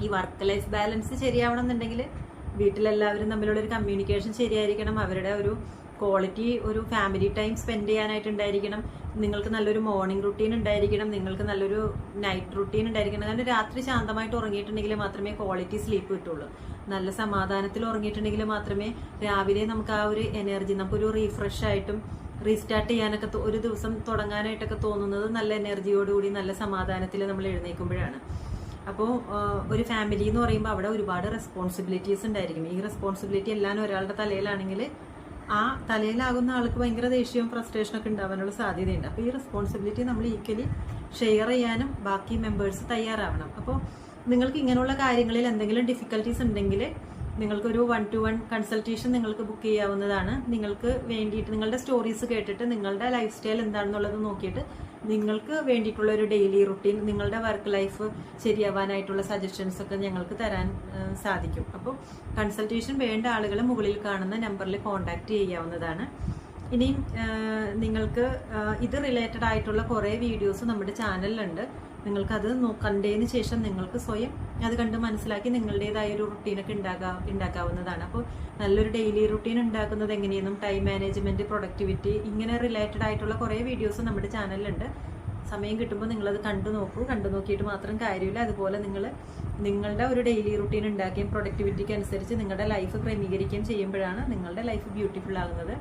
ഈ work life balance ശരിയാവണം എന്നുണ്ടെങ്കിൽ വീട്ടിലെല്ലാവരും തമ്മിലുള്ള ഒരു കമ്മ്യൂണിക്കേഷൻ ശരിയായിരിക്കണം. അവരുടെ ഒരു ക്വാളിറ്റി ഒരു ഫാമിലി ടൈം സ്പെൻഡ് ചെയ്യാനായിട്ടുണ്ടായിരിക്കണം. നിങ്ങൾക്ക് നല്ലൊരു മോർണിംഗ് റുട്ടീൻ ഉണ്ടായിരിക്കണം. നിങ്ങൾക്ക് നല്ലൊരു നൈറ്റ് റുട്ടീൻ ഉണ്ടായിരിക്കണം. കാരണം രാത്രി ശാന്തമായിട്ട് ഉറങ്ങിയിട്ടുണ്ടെങ്കിൽ മാത്രമേ ക്വാളിറ്റി സ്ലീപ്പ് കിട്ടുള്ളൂ. നല്ല സമാധാനത്തിൽ ഉറങ്ങിയിട്ടുണ്ടെങ്കിൽ മാത്രമേ രാവിലെ നമുക്ക് ആ ഒരു എനർജി, നമുക്കൊരു റീഫ്രഷ് ആയിട്ടും റീസ്റ്റാർട്ട് ചെയ്യാനൊക്കെ ഒരു ദിവസം തുടങ്ങാനായിട്ടൊക്കെ തോന്നുന്നത് നല്ല എനർജിയോടുകൂടി നല്ല സമാധാനത്തിൽ നമ്മൾ എഴുന്നേൽക്കുമ്പോഴാണ്. അപ്പോൾ ഒരു ഫാമിലി എന്ന് പറയുമ്പോൾ അവിടെ ഒരുപാട് റെസ്പോൺസിബിലിറ്റീസ് ഉണ്ടായിരിക്കും. ഈ റെസ്പോൺസിബിലിറ്റി എല്ലാം ഒരാളുടെ തലയിലാണെങ്കിൽ ആ തലയിലാകുന്ന ആൾക്ക് ഭയങ്കര ദേഷ്യവും ഫ്രസ്ട്രേഷനൊക്കെ ഉണ്ടാവാനുള്ള സാധ്യതയുണ്ട്. അപ്പോൾ ഈ റെസ്പോൺസിബിലിറ്റി നമ്മൾ ഈക്വലി ഷെയർ ചെയ്യാനും ബാക്കി മെമ്പേഴ്സ് തയ്യാറാവണം. അപ്പോൾ നിങ്ങൾക്ക് ഇങ്ങനെയുള്ള കാര്യങ്ങളിൽ എന്തെങ്കിലും ഡിഫിക്കൽട്ടീസ് ഉണ്ടെങ്കിൽ നിങ്ങൾക്കൊരു 1-to-1 കൺസൾട്ടേഷൻ നിങ്ങൾക്ക് ബുക്ക് ചെയ്യാവുന്നതാണ്. നിങ്ങൾക്ക് വേണ്ടിയിട്ട് നിങ്ങളുടെ സ്റ്റോറീസ് കേട്ടിട്ട് നിങ്ങളുടെ ലൈഫ് സ്റ്റൈൽ എന്താണെന്നുള്ളത് നോക്കിയിട്ട് നിങ്ങൾക്ക് വേണ്ടിയിട്ടുള്ള ഒരു ഡെയിലി റുട്ടീൻ, നിങ്ങളുടെ വർക്ക് ലൈഫ് ശരിയാവാനായിട്ടുള്ള സജഷൻസ് ഒക്കെ ഞങ്ങൾക്ക് തരാൻ സാധിക്കും. അപ്പോൾ കൺസൾട്ടേഷൻ വേണ്ട ആളുകൾ മുകളിൽ കാണുന്ന നമ്പറിൽ കോൺടാക്ട് ചെയ്യാവുന്നതാണ്. ഇനിയും നിങ്ങൾക്ക് ഇത് റിലേറ്റഡ് ആയിട്ടുള്ള കുറേ വീഡിയോസ് നമ്മുടെ ചാനലിലുണ്ട്. നിങ്ങൾക്കത് കണ്ടതിന് ശേഷം നിങ്ങൾക്ക് സ്വയം അത് കണ്ട് മനസ്സിലാക്കി നിങ്ങളുടേതായ ഒരു റുട്ടീനൊക്കെ ഉണ്ടാക്കാവുന്നതാണ്. അപ്പോൾ നല്ലൊരു ഡെയിലി റുട്ടീൻ ഉണ്ടാക്കുന്നത് എങ്ങനെയെന്നും ടൈം മാനേജ്മെന്റ്, പ്രൊഡക്ടിവിറ്റി, ഇങ്ങനെ റിലേറ്റഡ് ആയിട്ടുള്ള കുറേ വീഡിയോസ് നമ്മുടെ ചാനലിലുണ്ട്. സമയം കിട്ടുമ്പോൾ നിങ്ങളത് കണ്ടു നോക്കിയിട്ട് മാത്രം കാര്യമില്ല. അതുപോലെ നിങ്ങളുടെ ഒരു ഡെയിലി റുട്ടീൻ ഉണ്ടാക്കുകയും പ്രൊഡക്ടിവിറ്റിക്ക് അനുസരിച്ച് നിങ്ങളുടെ ലൈഫ് ക്രമീകരിക്കുകയും ചെയ്യുമ്പോഴാണ് നിങ്ങളുടെ ലൈഫ് ബ്യൂട്ടിഫുൾ ആകുന്നത്.